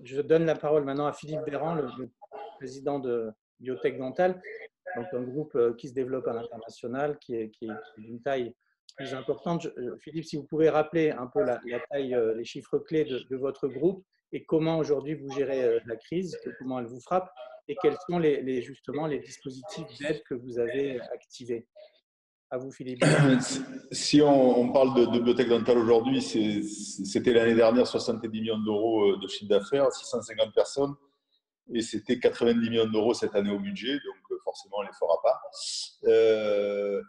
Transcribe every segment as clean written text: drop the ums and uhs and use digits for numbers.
Je donne la parole maintenant à Philippe Béran, le président de Biotech Dental, donc un groupe qui se développe à l'international, qui est d'une taille plus importante. Philippe, si vous pouvez rappeler un peu la taille, les chiffres clés de votre groupe et comment aujourd'hui vous gérez la crise, comment elle vous frappe et quels sont justement les dispositifs d'aide que vous avez activés. À vous, Philippe. Si on parle de Biotech Dental aujourd'hui, c'était l'année dernière 70 millions d'euros de chiffre d'affaires, 650 personnes, et c'était 90 millions d'euros cette année au budget, donc forcément on ne les fera pas.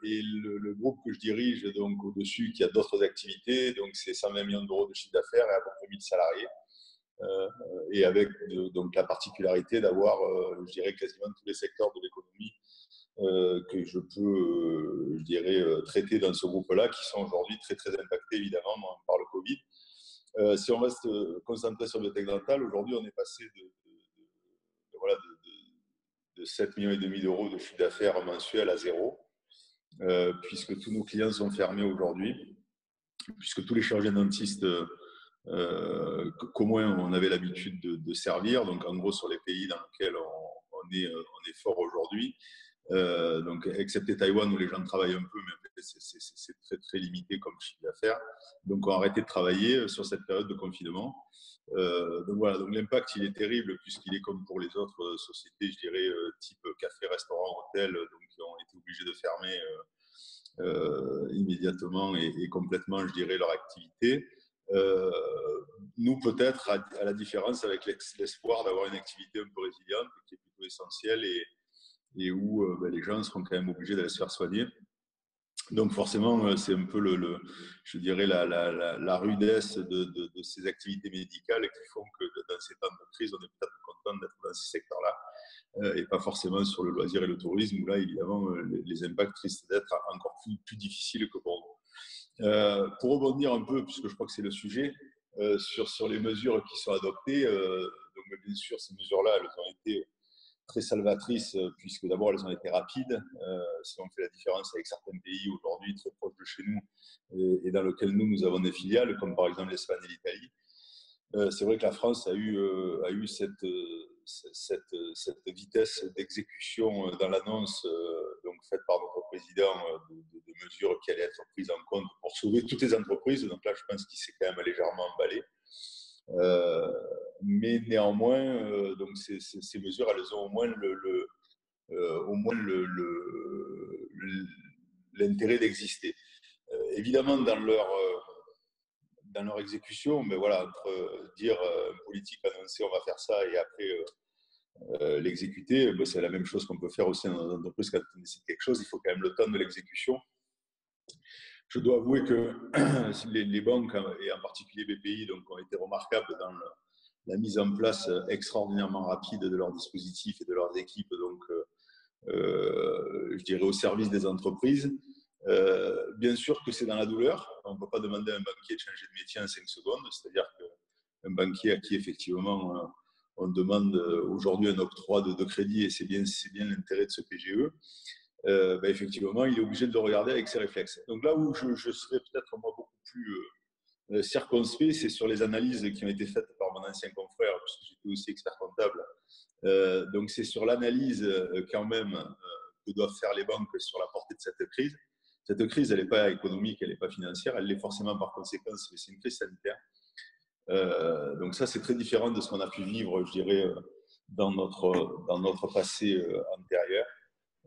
Et le groupe que je dirige, donc au-dessus, qui a d'autres activités, donc c'est 120 millions d'euros de chiffre d'affaires et à peu près 1000 salariés. Et avec donc la particularité d'avoir, je dirais, quasiment tous les secteurs de l'économie que je peux, je dirais, traiter dans ce groupe-là, qui sont aujourd'hui très, très impactés, évidemment, par le Covid. Si on reste concentré sur le Biotech Dental, aujourd'hui, on est passé de 7,5 millions d'euros de chiffre d'affaires mensuel à zéro, puisque tous nos clients sont fermés aujourd'hui, puisque tous les chirurgiens dentistes qu'au moins on avait l'habitude de servir, donc en gros sur les pays dans lesquels on est fort aujourd'hui, donc excepté Taïwan où les gens travaillent un peu, mais c'est très très limité comme chiffre d'affaires. Donc on a arrêté de travailler sur cette période de confinement. Donc voilà, donc l'impact il est terrible puisqu'il est comme pour les autres sociétés, je dirais type café, restaurant, hôtel, donc qui ont été obligés de fermer immédiatement et complètement, je dirais, leur activité. Nous, peut-être, à la différence, avec l'espoir d'avoir une activité un peu résiliente, qui est plutôt essentielle et où les gens seront quand même obligés d'aller se faire soigner. Donc forcément, c'est un peu, je dirais, la rudesse de ces activités médicales qui font que dans ces temps de crise, on est peut-être content d'être dans ces secteurs-là et pas forcément sur le loisir et le tourisme, où là, évidemment, les impacts risquent d'être encore plus difficiles que pour nous. Pour rebondir un peu, puisque je crois que c'est le sujet, sur les mesures qui sont adoptées, donc bien sûr, ces mesures-là, elles ont été très salvatrices, puisque d'abord, elles ont été rapides. Si on fait la différence avec certains pays aujourd'hui très proches de chez nous et dans lesquels nous avons des filiales, comme par exemple l'Espagne et l'Italie, c'est vrai que la France a eu cette vitesse d'exécution dans l'annonce donc faite par notre président de mesures qui allaient être prises en compte pour sauver toutes les entreprises. Donc là, je pense qu'il s'est quand même légèrement emballé. Mais néanmoins, donc ces mesures, elles ont au moins l'intérêt d'exister. Évidemment, dans leur exécution, mais voilà, entre dire politique annoncée, on va faire ça, et après l'exécuter, c'est la même chose qu'on peut faire aussi dans l'entreprise quand on décide quelque chose. Il faut quand même le temps de l'exécution. Je dois avouer que les banques, et en particulier BPI, donc, ont été remarquables dans la mise en place extraordinairement rapide de leurs dispositifs et de leurs équipes, donc je dirais au service des entreprises. Bien sûr que c'est dans la douleur. On ne peut pas demander à un banquier de changer de métier en 5 secondes. C'est-à-dire qu'un banquier à qui effectivement on demande aujourd'hui un octroi de crédit, et c'est bien l'intérêt de ce PGE, effectivement, il est obligé de le regarder avec ses réflexes. Donc là où je serais peut-être moi beaucoup plus circonspect, c'est sur les analyses qui ont été faites par mon ancien confrère, puisque j'étais aussi expert comptable. Donc c'est sur l'analyse quand même que doivent faire les banques sur la portée de cette crise. Cette crise, elle n'est pas économique, elle n'est pas financière, elle l'est forcément par conséquence, mais c'est une crise sanitaire. Donc ça, c'est très différent de ce qu'on a pu vivre, je dirais, dans notre passé antérieur.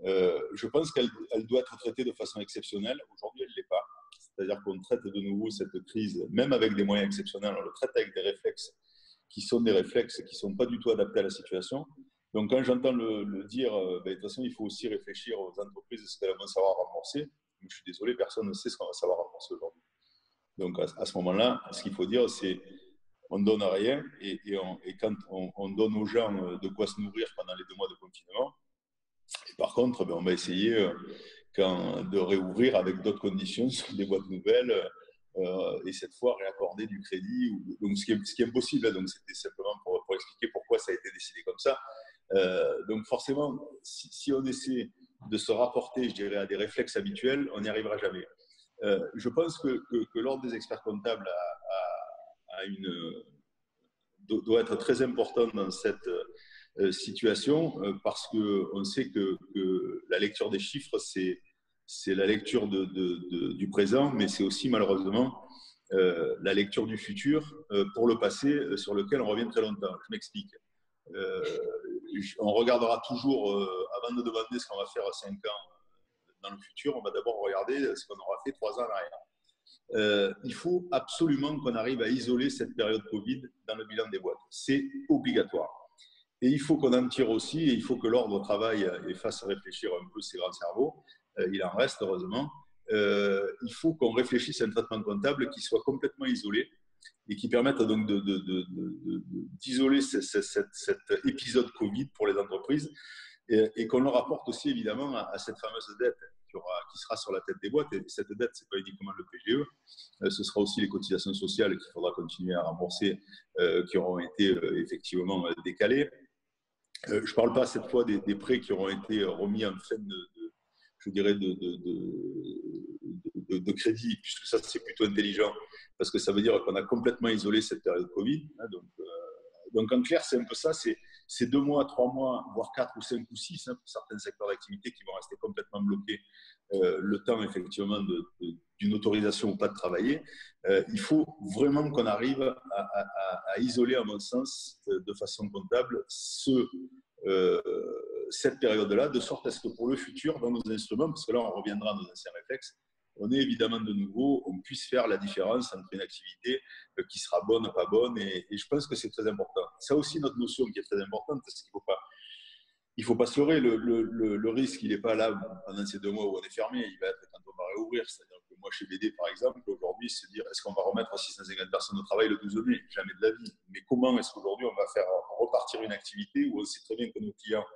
Je pense qu'elle doit être traitée de façon exceptionnelle. Aujourd'hui, elle ne l'est pas. C'est-à-dire qu'on traite de nouveau cette crise, même avec des moyens exceptionnels, on le traite avec des réflexes qui sont des réflexes qui ne sont pas du tout adaptés à la situation. Donc quand j'entends le dire, de toute façon, il faut aussi réfléchir aux entreprises, ce qu'elles vont savoir rembourser. Je suis désolé, personne ne sait ce qu'on va savoir rembourser aujourd'hui. Donc à ce moment-là, ce qu'il faut dire, c'est on ne donne rien et quand on donne aux gens de quoi se nourrir pendant les 2 mois de confinement, et par contre, on va essayer de réouvrir avec d'autres conditions sur des boîtes nouvelles et cette fois réaccorder du crédit. Donc ce qui est impossible. Donc c'était simplement pour expliquer pourquoi ça a été décidé comme ça. Donc forcément, si on essaie de se rapporter, je dirais, à des réflexes habituels, on n'y arrivera jamais. Je pense que l'Ordre des experts comptables a doit être très important dans cette situation parce qu'on sait que la lecture des chiffres, c'est la lecture du présent, mais c'est aussi malheureusement la lecture du futur pour le passé sur lequel on revient très longtemps. Je m'explique. On regardera toujours, avant de demander ce qu'on va faire 5 ans dans le futur, on va d'abord regarder ce qu'on aura fait 3 ans en arrière. Il faut absolument qu'on arrive à isoler cette période Covid dans le bilan des boîtes. C'est obligatoire. Et il faut qu'on en tire aussi, et il faut que l'ordre travaille et fasse réfléchir un peu ses grands cerveaux. Il en reste, heureusement. Il faut qu'on réfléchisse à un traitement comptable qui soit complètement isolé et qui permette donc d'isoler cet épisode Covid pour les entreprises et qu'on le rapporte aussi évidemment à cette fameuse dette qui sera sur la tête des boîtes. Et cette dette, ce n'est pas uniquement le PGE, ce sera aussi les cotisations sociales qu'il faudra continuer à rembourser, qui auront été effectivement décalées. Je ne parle pas cette fois des prêts qui auront été remis en fin je dirais de crédit, puisque ça c'est plutôt intelligent, parce que ça veut dire qu'on a complètement isolé cette période Covid. Donc en clair, c'est un peu ça, c'est 2 mois, 3 mois, voire 4 ou 5 ou 6 pour certains secteurs d'activité qui vont rester complètement bloqués le temps effectivement d'une autorisation ou pas de travailler. Il faut vraiment qu'on arrive à isoler, à mon sens, de façon comptable, cette période-là, de sorte à ce que pour le futur, dans nos instruments, parce que là on reviendra à nos anciens réflexes, on est évidemment de nouveau, on puisse faire la différence entre une activité qui sera bonne, pas bonne, et je pense que c'est très important. Ça aussi, notre notion qui est très importante, parce qu'il ne faut pas se leurrer, le risque, il n'est pas là pendant ces 2 mois où on est fermé, il va être quand on va réouvrir. C'est-à-dire que moi, chez BD, par exemple, aujourd'hui, c'est dire, est-ce qu'on va remettre 650 personnes au travail le 12 mai? Jamais de la vie. Mais comment est-ce qu'aujourd'hui, on va faire repartir une activité où on sait très bien que nos clients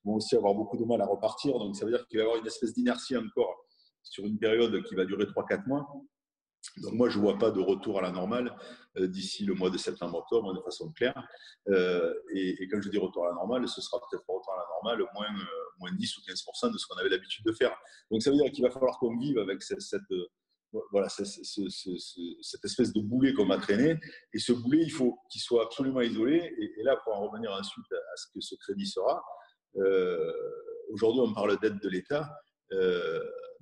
vont aussi avoir beaucoup de mal à repartir? Donc, ça veut dire qu'il va y avoir une espèce d'inertie encore sur une période qui va durer 3-4 mois. Donc moi, je ne vois pas de retour à la normale d'ici le mois de septembre-octobre, de façon claire. Et quand je dis retour à la normale, ce sera peut-être retour à la normale, moins 10 ou 15% de ce qu'on avait l'habitude de faire. Donc ça veut dire qu'il va falloir qu'on vive avec cette espèce de boulet qu'on m'a traîné. Et ce boulet, il faut qu'il soit absolument isolé. Et là, pour en revenir ensuite à ce que ce crédit sera, aujourd'hui, on parle d'aide de l'État.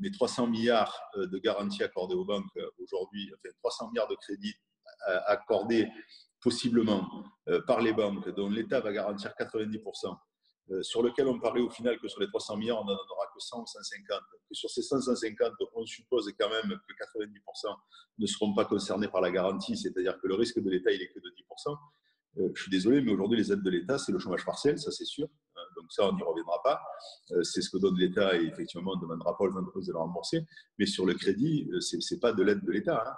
Mais 300 milliards de garanties accordées aux banques aujourd'hui, enfin 300 milliards de crédits accordés possiblement par les banques, dont l'État va garantir 90%, sur lequel on parlait au final que sur les 300 milliards, on n'en aura que 100 ou 150, que sur ces 150, on suppose quand même que 90% ne seront pas concernés par la garantie, c'est-à-dire que le risque de l'État, il est que de 10%. Je suis désolé, mais aujourd'hui, les aides de l'État, c'est le chômage partiel, ça c'est sûr. Donc ça, on n'y reviendra pas. C'est ce que donne l'État et effectivement, on ne demandera pas aux entreprises de le rembourser. Mais sur le crédit, ce n'est pas de l'aide de l'État.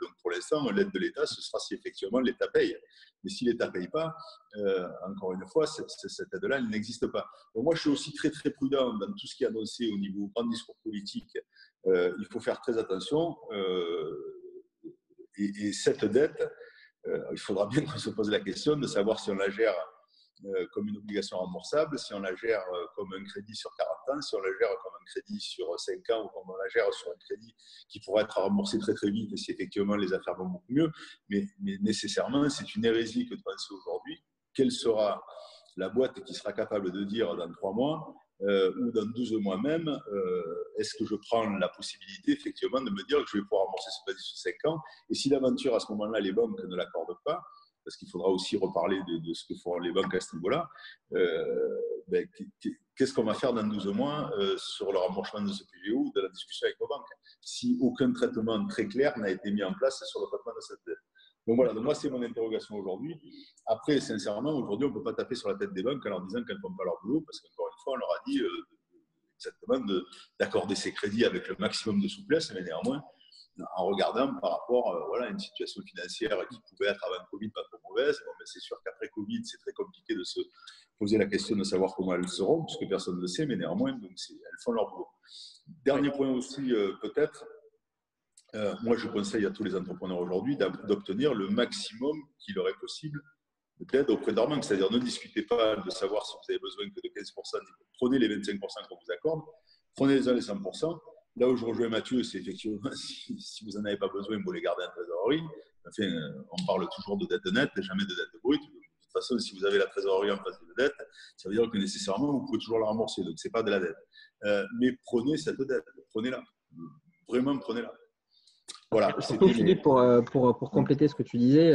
Donc pour l'instant, l'aide de l'État, ce sera si effectivement l'État paye. Mais si l'État ne paye pas, encore une fois, cette aide-là, elle n'existe pas. Donc moi, je suis aussi très, très prudent dans tout ce qui est annoncé au niveau grand discours politique. Il faut faire très attention. Et cette dette, il faudra bien qu'on se pose la question de savoir si on la gère comme une obligation remboursable, si on la gère comme un crédit sur 40 ans, si on la gère comme un crédit sur 5 ans ou comme on la gère sur un crédit qui pourra être remboursé très très vite et si effectivement les affaires vont beaucoup mieux. Mais nécessairement, c'est une hérésie que de penser aujourd'hui quelle sera la boîte qui sera capable de dire dans 3 mois ou dans 12 mois même, est-ce que je prends la possibilité effectivement de me dire que je vais pouvoir rembourser ce crédit sur 5 ans et si l'aventure à ce moment-là, les banques ne l'accordent pas, parce qu'il faudra aussi reparler de ce que feront les banques à ce niveau-là, qu'est-ce qu'on va faire dans 12 mois sur le remboursement de ce PGE ou de la discussion avec nos banques si aucun traitement très clair n'a été mis en place sur le traitement de cette dette. Donc voilà, donc moi c'est mon interrogation aujourd'hui. Après, sincèrement, aujourd'hui on ne peut pas taper sur la tête des banques en leur disant qu'elles ne font pas leur boulot, parce qu'encore une fois, on leur a dit exactement d'accorder ces crédits avec le maximum de souplesse, mais néanmoins, en regardant par rapport à une situation financière qui pouvait être avant Covid pas trop mauvaise. Bon, mais c'est sûr qu'après Covid, c'est très compliqué de se poser la question de savoir comment elles seront, puisque personne ne le sait, mais néanmoins, donc elles font leur boulot. Dernier point aussi, peut-être, moi je conseille à tous les entrepreneurs aujourd'hui d'obtenir le maximum qu'il leur est possible d'aide auprès de leur banque, c'est-à-dire ne discutez pas de savoir si vous avez besoin que de 15%, prenez les 25% qu'on vous accorde, prenez-les 100%. Là où je rejoins Mathieu, c'est effectivement si vous n'en avez pas besoin, vous les gardez en trésorerie. enfin, on parle toujours de dette nette, jamais de dette brute. Donc, de toute façon, si vous avez la trésorerie en face de dette, ça veut dire que nécessairement, vous pouvez toujours la rembourser. Donc, ce n'est pas de la dette. Mais prenez cette dette, prenez-la. Vraiment, prenez-la. Voilà. Surtout, Philippe, pour compléter ce que tu disais,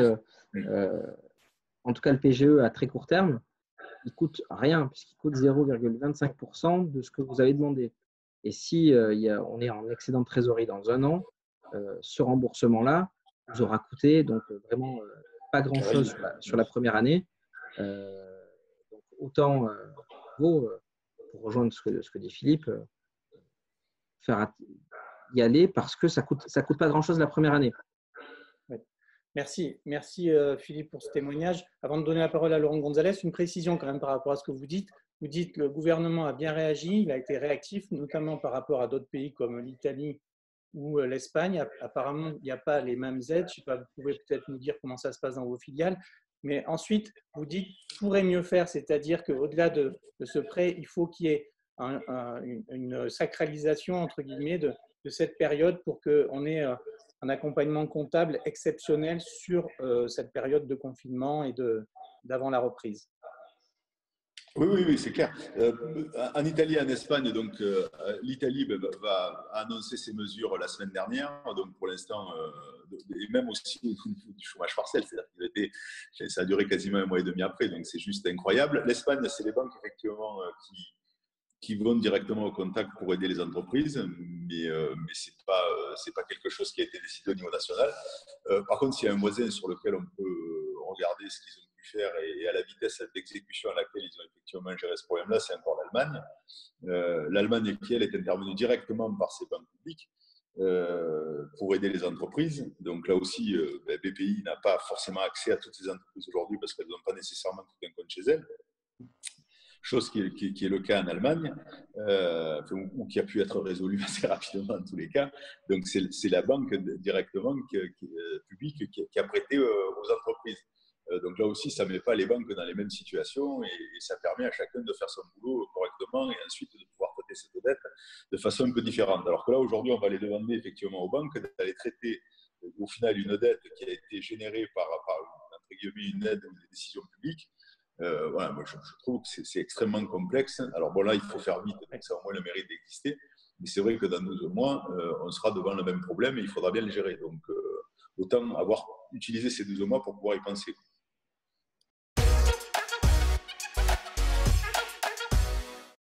en tout cas, le PGE à très court terme, il coûte rien, puisqu'il coûte 0,25% de ce que vous avez demandé. Et si on est en excédent de trésorerie dans un an, ce remboursement-là vous aura coûté donc vraiment pas grand-chose sur la première année. Donc autant pour rejoindre ce que dit Philippe, y aller parce que ça coûte pas grand-chose la première année. Merci Philippe pour ce témoignage. Avant de donner la parole à Laurent Gonzalez, une précision quand même par rapport à ce que vous dites. Vous dites que le gouvernement a bien réagi, il a été réactif, notamment par rapport à d'autres pays comme l'Italie ou l'Espagne. Apparemment, il n'y a pas les mêmes aides. Je sais pas, vous pouvez peut-être nous dire comment ça se passe dans vos filiales. Mais ensuite, vous dites qu'il pourrait mieux faire, c'est-à-dire qu'au-delà de ce prêt, il faut qu'il y ait une sacralisation, entre guillemets, de cette période pour qu'on ait un accompagnement comptable exceptionnel sur cette période de confinement et d'avant la reprise. Oui, c'est clair. En Italie et en Espagne, donc l'Italie va annoncer ses mesures la semaine dernière. Donc pour l'instant, et même aussi du chômage partiel, c'est-à-dire que ça a duré quasiment un mois et demi après. Donc c'est juste incroyable. L'Espagne, c'est les banques effectivement qui vont directement au contact pour aider les entreprises, mais c'est pas quelque chose qui a été décidé au niveau national. Par contre, s'il y a un voisin sur lequel on peut regarder ce qu'ils ont pu faire et à la vitesse d'exécution à laquelle ils ont effectivement géré ce problème-là, c'est encore l'Allemagne. L'Allemagne qui, elle, est intervenue directement par ses banques publiques pour aider les entreprises. Donc là aussi, BPI n'a pas forcément accès à toutes ces entreprises aujourd'hui parce qu'elles n'ont pas nécessairement tout un compte chez elles. Chose qui est le cas en Allemagne, ou qui a pu être résolu assez rapidement en tous les cas. Donc, c'est la banque directement publique qui a prêté aux entreprises. Donc là aussi, ça ne met pas les banques dans les mêmes situations et ça permet à chacun de faire son boulot correctement et ensuite de pouvoir traiter cette dette de façon un peu différente. Alors que là, aujourd'hui, on va les demander effectivement aux banques d'aller traiter au final une dette qui a été générée par entre guillemets, une aide ou des décisions publiques. Voilà, moi je trouve que c'est extrêmement complexe. Alors bon, là, il faut faire vite, donc ça a au moins le mérite d'exister. Mais c'est vrai que dans 12 mois, on sera devant le même problème et il faudra bien le gérer. Donc, autant avoir utilisé ces 12 mois pour pouvoir y penser.